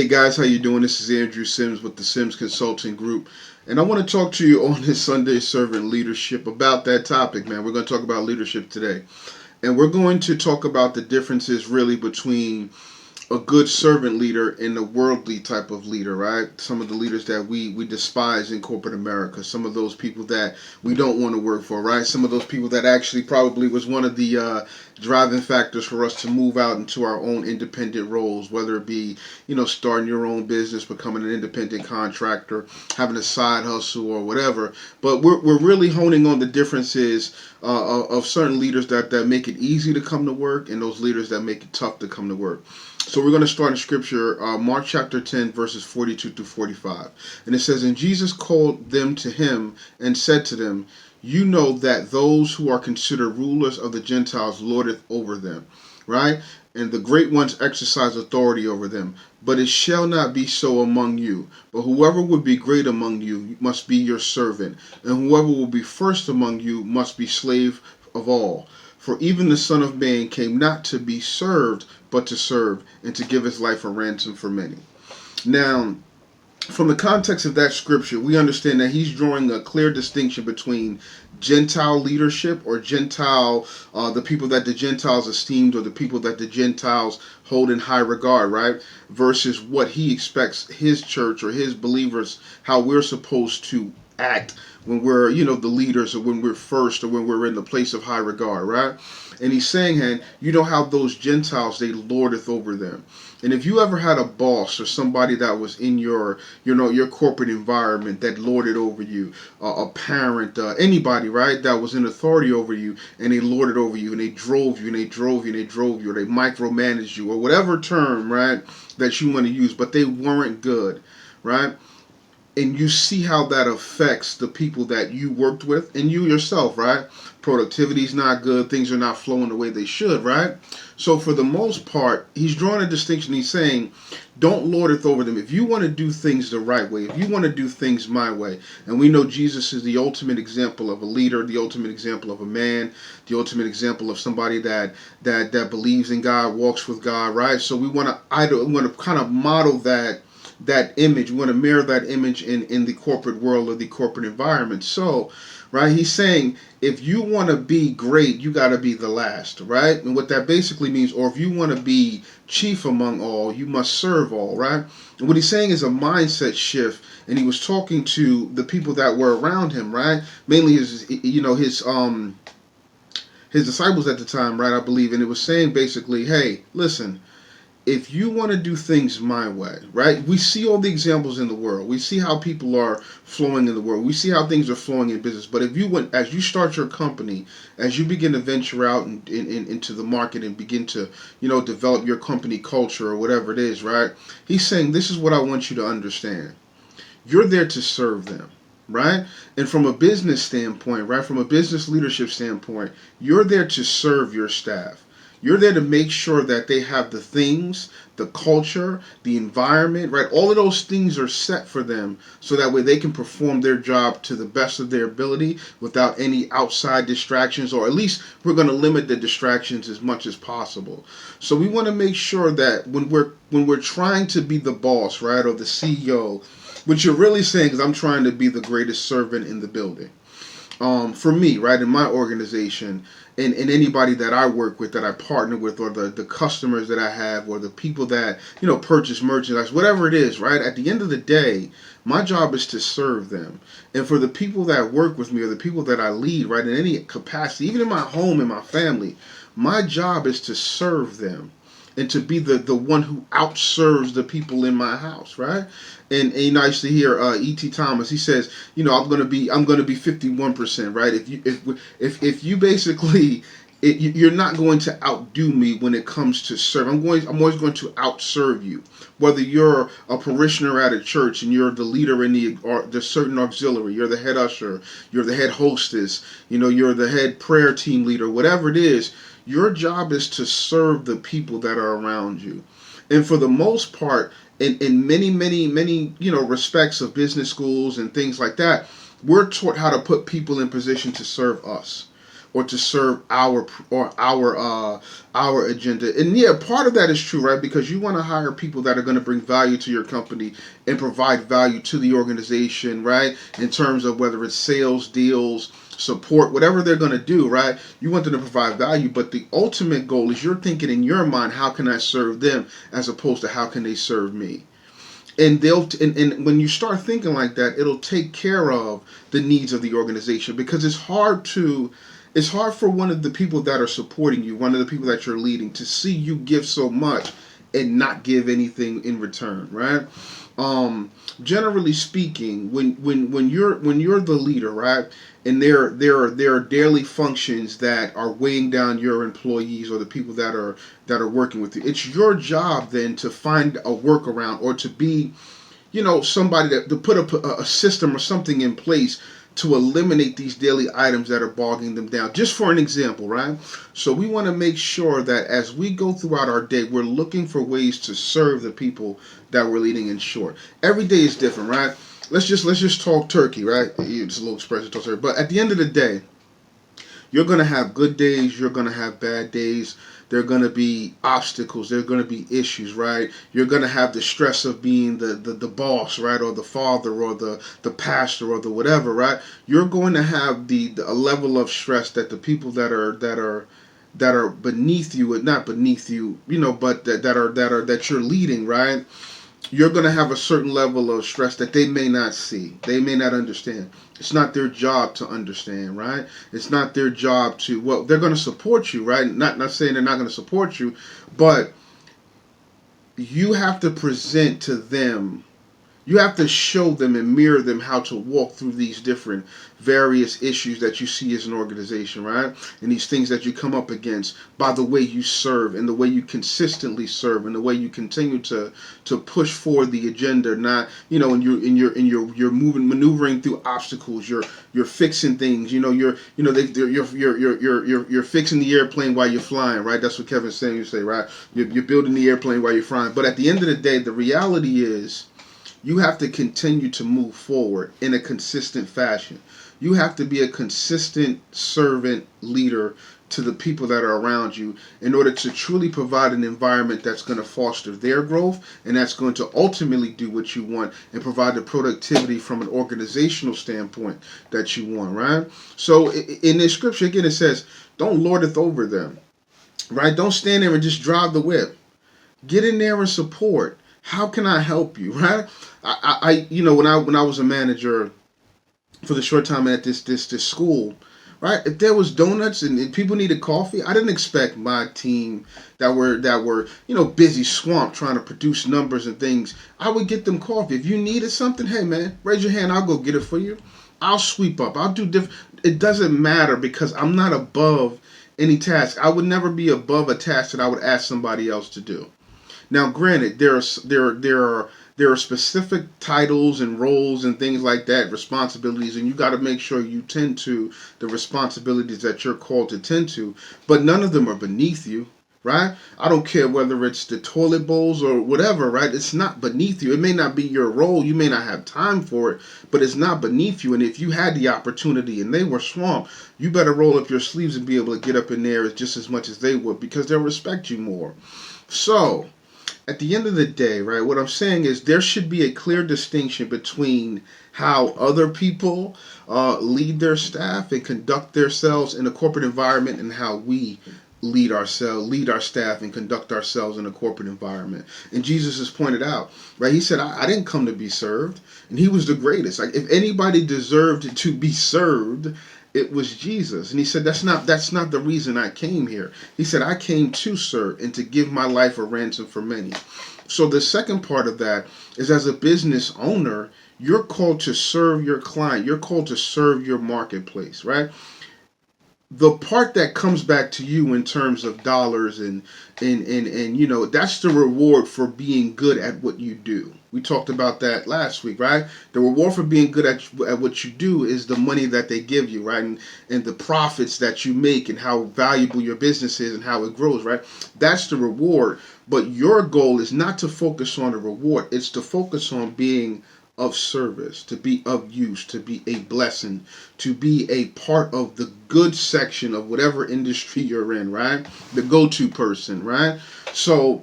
Hey guys, how you doing? This is Andrew Sims with the Sims Consulting Group, and I want to talk to you on this Sunday Servant Leadership about that topic, man. We're going to talk about leadership today, and we're going to talk about the differences really between a good servant leader and a worldly type of leader, right? Some of the leaders that we despise in corporate America, some of those people that we don't want to work for, right? Some of those people that actually probably was one of the driving factors for us to move out into our own independent roles, whether it be, starting your own business, becoming an independent contractor, having a side hustle or whatever. But we're really honing on the differences of certain leaders that make it easy to come to work and those leaders that make it tough to come to work. So we're going to start in Scripture, Mark chapter 10, verses 42 through 45. And it says, "And Jesus called them to him and said to them, You know that those who are considered rulers of the Gentiles lordeth over them, right? And the great ones exercise authority over them. But it shall not be so among you. But whoever would be great among you must be your servant. And whoever will be first among you must be slave of all. For even the Son of Man came not to be served, but to serve, and to give his life a ransom for many." Now, from the context of that scripture, we understand that he's drawing a clear distinction between Gentile leadership or Gentile, the people that the Gentiles esteemed or the people that the Gentiles hold in high regard, right? Versus what he expects his church or his believers, how we're supposed to act when we're, the leaders, or when we're first, or when we're in the place of high regard, right? And he's saying, and how those Gentiles, they lordeth over them. And if you ever had a boss or somebody that was in your, your corporate environment that lorded over you, a parent, anybody, right, that was in authority over you, and they lorded over you, and they drove you, and they drove you, and they drove you, or they micromanaged you, or whatever term, right, that you want to use, but they weren't good, right? And you see how that affects the people that you worked with and you yourself, right? Productivity is not good. Things are not flowing the way they should, right? So for the most part, he's drawing a distinction. He's saying, don't lord it over them. If you want to do things the right way, if you want to do things my way, and we know Jesus is the ultimate example of a leader, the ultimate example of a man, the ultimate example of somebody that believes in God, walks with God, right? So we want to kind of model that image. We want to mirror that image in the corporate world or the corporate environment. So, right, he's saying if you want to be great, you got to be the last, right? And what that basically means, or if you want to be chief among all, you must serve all, right? And what he's saying is a mindset shift. And he was talking to the people that were around him, right? Mainly his disciples at the time, right? I believe, and it was saying basically, hey, listen, if you want to do things my way, right? We see all the examples in the world. We see how people are flowing in the world. We see how things are flowing in business. But if you as you start your company, as you begin to venture out into the market and begin to, develop your company culture or whatever it is, right? He's saying, this is what I want you to understand. You're there to serve them, right? And from a business standpoint, right? From a business leadership standpoint, you're there to serve your staff. You're there to make sure that they have the things, the culture, the environment, right? All of those things are set for them so that way they can perform their job to the best of their ability without any outside distractions, or at least we're going to limit the distractions as much as possible. So we want to make sure that when we're trying to be the boss, right, or the CEO, what you're really saying is, I'm trying to be the greatest servant in the building. For me, right, in my organization, and anybody that I work with, that I partner with, or the customers that I have, or the people that, purchase merchandise, whatever it is, right, at the end of the day, my job is to serve them. And for the people that work with me, or the people that I lead, right, in any capacity, even in my home, in my family, my job is to serve them and to be the one who outserves the people in my house, right? And I used to hear E.T. Thomas. He says, I'm gonna be 51%, right? If you basically, you're not going to outdo me when it comes to serve. I'm always going to outserve you. Whether you're a parishioner at a church and you're the leader in the certain auxiliary, you're the head usher, you're the head hostess, you're the head prayer team leader, whatever it is. Your job is to serve the people that are around you. And for the most part, in many, many, many, respects of business schools and things like that, we're taught how to put people in position to serve us. or to serve our agenda. And yeah, part of that is true, right? Because you want to hire people that are going to bring value to your company and provide value to the organization, right? In terms of whether it's sales, deals, support, whatever they're going to do, right? You want them to provide value, but the ultimate goal is you're thinking in your mind, how can I serve them, as opposed to how can they serve me? And when you start thinking like that, it'll take care of the needs of the organization, because it's hard for one of the people that are supporting you, one of the people that you're leading, to see you give so much and not give anything in return, right? Generally speaking, when you're the leader, right, and there are daily functions that are weighing down your employees or the people that are working with you, it's your job then to find a workaround, or to be, somebody that to put a system or something in place to eliminate these daily items that are bogging them down. Just for an example, right? So we want to make sure that as we go throughout our day, we're looking for ways to serve the people that we're leading. In short, every day is different, right? Let's just talk turkey, right? It's a little expression, talk turkey. But at the end of the day, you're going to have good days, you're going to have bad days. There are going to be obstacles, there are going to be issues, right? You're going to have the stress of being the boss, right? Or the father, or the pastor, or the whatever, right? You're going to have a level of stress that the people that are beneath you, not beneath you, but that you're leading, right? You're going to have a certain level of stress that they may not see. They may not understand. It's not their job to understand, right? It's not their job to, well, they're going to support you, right? Not saying they're not going to support you, but you have to present to them, you have to show them and mirror them how to walk through these different various issues that you see as an organization, right? And these things that you come up against by the way you serve, and the way you consistently serve, and the way you continue to push forward the agenda. Not, and you're moving, maneuvering through obstacles. You're fixing things. You're fixing the airplane while you're flying, right? That's what Kevin's saying. You say, right? You're building the airplane while you're flying. But at the end of the day, the reality is, you have to continue to move forward in a consistent fashion. You have to be a consistent servant leader to the people that are around you, in order to truly provide an environment that's going to foster their growth, and that's going to ultimately do what you want and provide the productivity from an organizational standpoint that you want, right? So in this scripture, again, it says, don't lordeth over them, right? Don't stand there and just drive the whip. Get in there and support. How can I help you, right? When I was a manager for the short time at this school, right? If there was donuts and people needed coffee, I didn't expect my team that were busy, swamped trying to produce numbers and things. I would get them coffee. If you needed something, hey man, raise your hand. I'll go get it for you. I'll sweep up. I'll do different. It doesn't matter, because I'm not above any task. I would never be above a task that I would ask somebody else to do. Now, granted, there are specific titles and roles and things like that, responsibilities, and you got to make sure you tend to the responsibilities that you're called to tend to. But none of them are beneath you, right? I don't care whether it's the toilet bowls or whatever, right? It's not beneath you. It may not be your role. You may not have time for it, but it's not beneath you. And if you had the opportunity and they were swamped, you better roll up your sleeves and be able to get up in there just as much as they would, because they'll respect you more. So, at the end of the day, right, what I'm saying is there should be a clear distinction between how other people lead their staff and conduct themselves in a corporate environment, and how we lead our staff and conduct ourselves in a corporate environment. And Jesus has pointed out, right, he said, I didn't come to be served, and he was the greatest. Like, if anybody deserved to be served, it was Jesus. And he said, that's not the reason I came here. He said, I came to serve and to give my life a ransom for many. So the second part of that is, as a business owner, you're called to serve your client. You're called to serve your marketplace, right? The part that comes back to you in terms of dollars and that's the reward for being good at what you do. We talked about that last week, right? The reward for being good at what you do is the money that they give you, right? And the profits that you make, and how valuable your business is and how it grows, right? That's the reward. But your goal is not to focus on the reward. It's to focus on being of service, to be of use, to be a blessing, to be a part of the good section of whatever industry you're in, right? The go-to person, right? So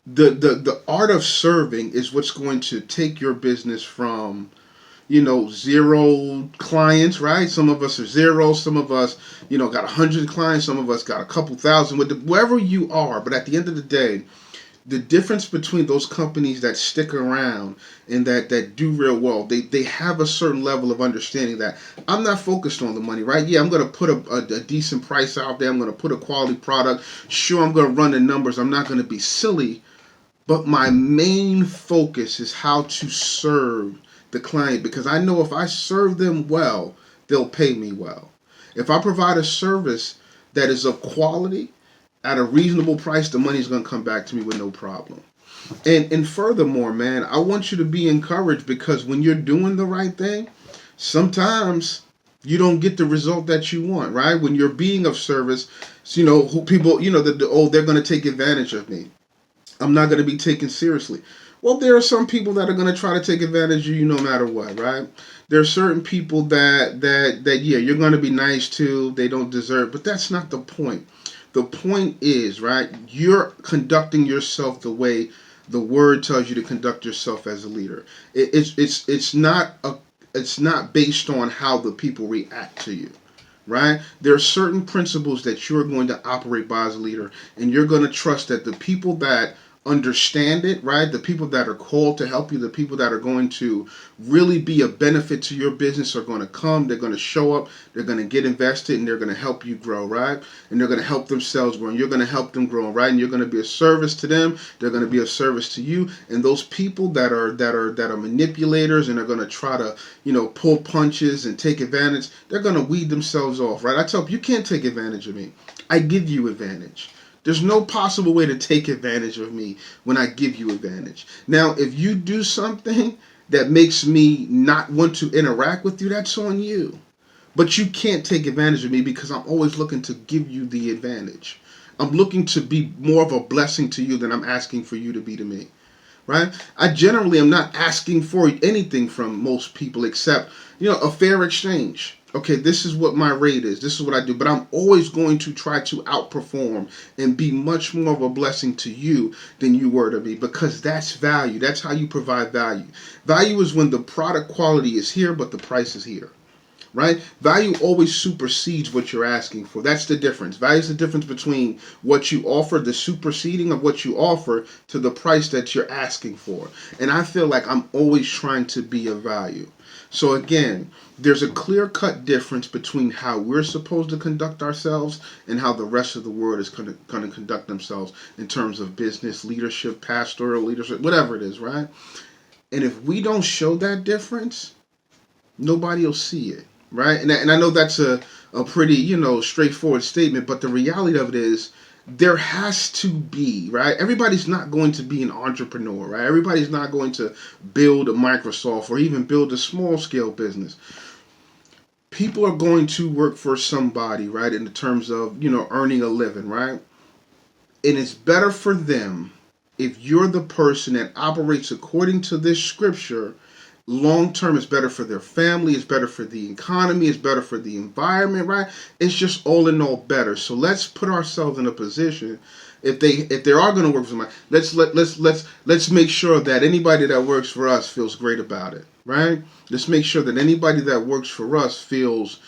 the art of serving is what's going to take your business from, zero clients, right? Some of us are zero. Some of us, got 100 clients. Some of us got a couple thousand. Wherever you are, but at the end of the day, the difference between those companies that stick around and that do real well, they have a certain level of understanding that I'm not focused on the money, right? Yeah, I'm going to put a decent price out there. I'm going to put a quality product. Sure, I'm going to run the numbers. I'm not going to be silly. But my main focus is how to serve the client, because I know if I serve them well, they'll pay me well. If I provide a service that is of quality at a reasonable price, the money's going to come back to me with no problem. And furthermore, man, I want you to be encouraged, because when you're doing the right thing, sometimes you don't get the result that you want, right? When you're being of service, who people, they're going to take advantage of me. I'm not going to be taken seriously. Well, there are some people that are going to try to take advantage of you no matter what, right? There are certain people that yeah, you're going to be nice to. They don't deserve, but that's not the point. The point is, right, you're conducting yourself the way the word tells you to conduct yourself as a leader. It's not based on how the people react to you. Right? There are certain principles that you're going to operate by as a leader, and you're going to trust that the people that understand it, right? The people that are called to help you, the people that are going to really be a benefit to your business are going to come, they're going to show up, they're going to get invested, and they're going to help you grow, right? And they're going to help themselves grow, and you're going to help them grow, right? And you're going to be a service to them, they're going to be a service to you. And those people that are manipulators and are going to try to, pull punches and take advantage, they're going to weed themselves off, right? I tell people, you can't take advantage of me. I give you advantage. There's no possible way to take advantage of me when I give you advantage. Now, if you do something that makes me not want to interact with you, that's on you. But you can't take advantage of me, because I'm always looking to give you the advantage. I'm looking to be more of a blessing to you than I'm asking for you to be to me. Right? I generally am not asking for anything from most people except, a fair exchange. Okay, this is what my rate is. This is what I do. But I'm always going to try to outperform and be much more of a blessing to you than you were to me, because that's value. That's how you provide value. Value is when the product quality is here, but the price is here. Right? Value always supersedes what you're asking for. That's the difference. Value is the difference between what you offer, the superseding of what you offer, to the price that you're asking for. And I feel like I'm always trying to be of value. So again, there's a clear-cut difference between how we're supposed to conduct ourselves and how the rest of the world is going to conduct themselves in terms of business, leadership, pastoral leadership, whatever it is, right? And if we don't show that difference, nobody will see it. Right? And I know that's a pretty, straightforward statement, but the reality of it is there has to be, right? Everybody's not going to be an entrepreneur, right? Everybody's not going to build a Microsoft or even build a small scale business. People are going to work for somebody, right? In the terms of, earning a living, right? And it's better for them if you're the person that operates according to this scripture. Long term, it's better for their family, it's better for the economy, it's better for the environment, right? It's just all in all better. So let's put ourselves in a position, if they are going to work for somebody, let's make sure that anybody that works for us feels great about it, right? Let's make sure that anybody that works for us feels,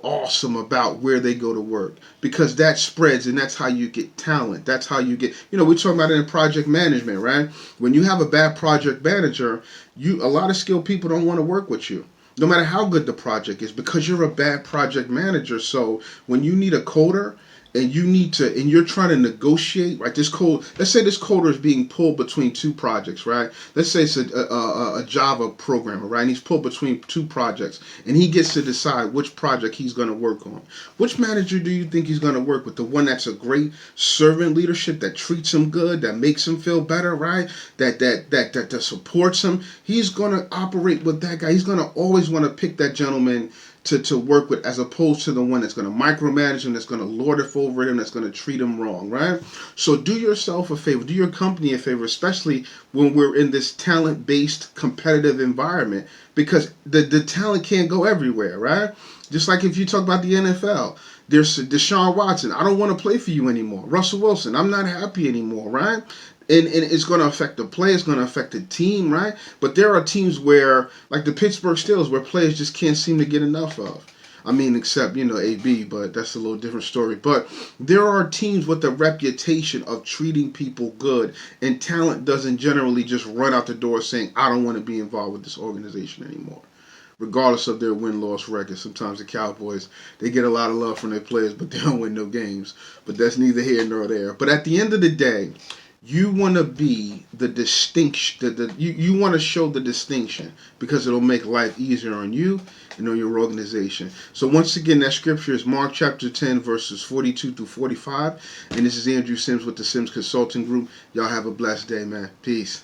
awesome about where they go to work, because that spreads, and that's how you get talent. That's how you get, we're talking about it in project management, right? When you have a bad project manager, a lot of skilled people don't want to work with you, no matter how good the project is, because you're a bad project manager. So when you need a coder, and you're trying to negotiate, right? This code, let's say this coder is being pulled between two projects, right? Let's say it's a Java programmer, right? And he's pulled between two projects, and he gets to decide which project he's going to work on. Which manager do you think he's going to work with? The one that's a great servant leadership, that treats him good, that makes him feel better, right? That supports him. He's going to operate with that guy. He's going to always want to pick that gentleman to work with, as opposed to the one that's going to micromanage them, that's going to lord it over them, that's going to treat them wrong, right? So do yourself a favor, do your company a favor, especially when we're in this talent-based competitive environment, because the talent can't go everywhere, right? Just like if you talk about the NFL, there's Deshaun Watson. I don't want to play for you anymore. Russell Wilson, I'm not happy anymore, right? And it's going to affect the play. It's going to affect the team, right? But there are teams where, like the Pittsburgh Steelers, where players just can't seem to get enough of. I mean, except, AB, but that's a little different story. But there are teams with a reputation of treating people good, and talent doesn't generally just run out the door saying, I don't want to be involved with this organization anymore, regardless of their win-loss record. Sometimes the Cowboys, they get a lot of love from their players, but they don't win no games. But that's neither here nor there. But at the end of the day, you want to be the distinction. You want to show the distinction, because it'll make life easier on you and on your organization. So once again, that scripture is Mark chapter 10, verses 42 through 45. And this is Andrew Sims with the Sims Consulting Group. Y'all have a blessed day, man. Peace.